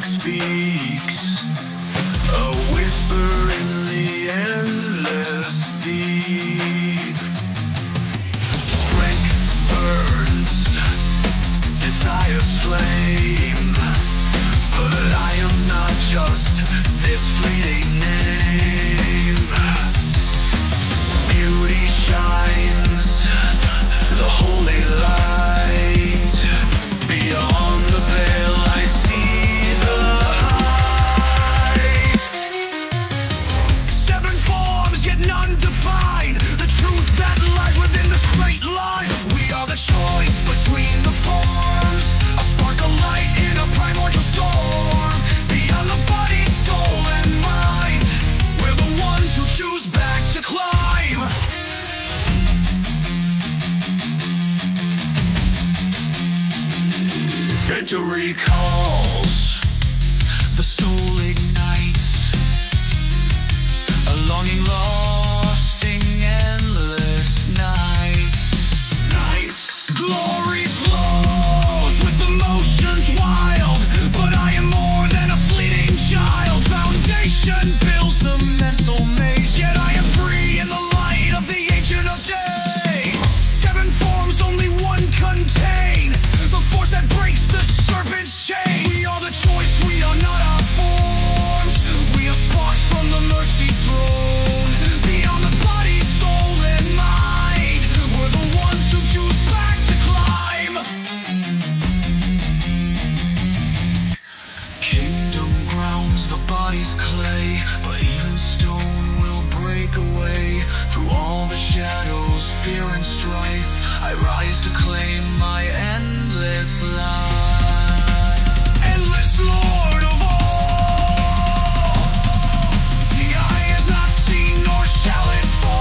music speaks, a whisper in the endless deep. Strength burns, desire's flame, but I am not just this fleeting name. Beauty shines, the holy light. Beyond the veil I see the light. Seven forms yet none define the truth that lies within the straight line. We are the choice between the forms, a spark of light in a primordial storm. Beyond the body, soul and mind, we're the ones who choose back to climb. Victory calls, the soul ignites, a longing lost in endless nights. Glory flows with emotions wild, but I am more than a fleeting child. Foundation builds the mental maze, yet I am free in the light of the Ancient of Days. Seven forms, only one contain the force that breaks the serpent's chain. We are the choice, we are not our forms. We are sparks from the mercy throne. Beyond the body, soul and mind, we're the ones who choose back to climb. Kingdom grounds, the body's clay, but even stone will break away. Through all the shadows, fear and strife, I rise to claim my endless life. Endless Lord of all, the eye has not seen nor shall it fall.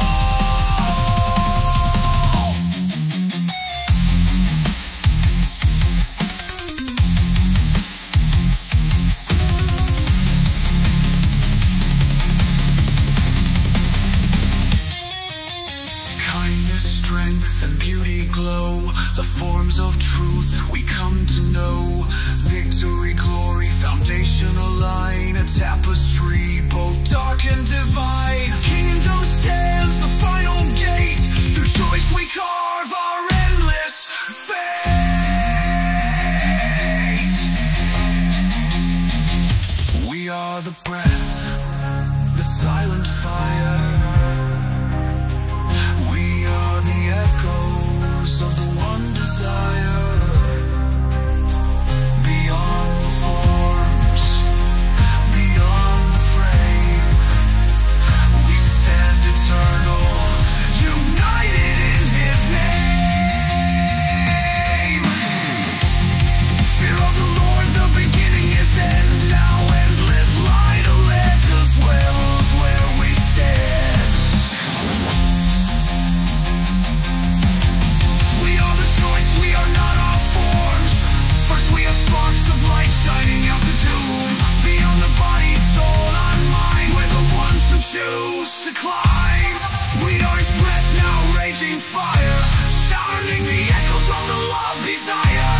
Kindness, strength, and beauty glow, the forms of truth we come to know. Victory, glory, foundation align, a tapestry both dark and divine. Kingdom stands, the final gate, through choice we carve our endless fate. We are the breath, the silent fire. We are the echoes of the one desire. Beyond the forms, beyond the frame, we stand eternal, united in His name. Fear of the Lord, the beginning is end. Now endless light ahead us dwells where we stand. We are the choice, we are not our forms. First we are sparks of light shining out the doom. Beyond the body, soul and mind, we're the ones who choose to climb. We are His breath, now raging fire, sounding the echoes of the love desire.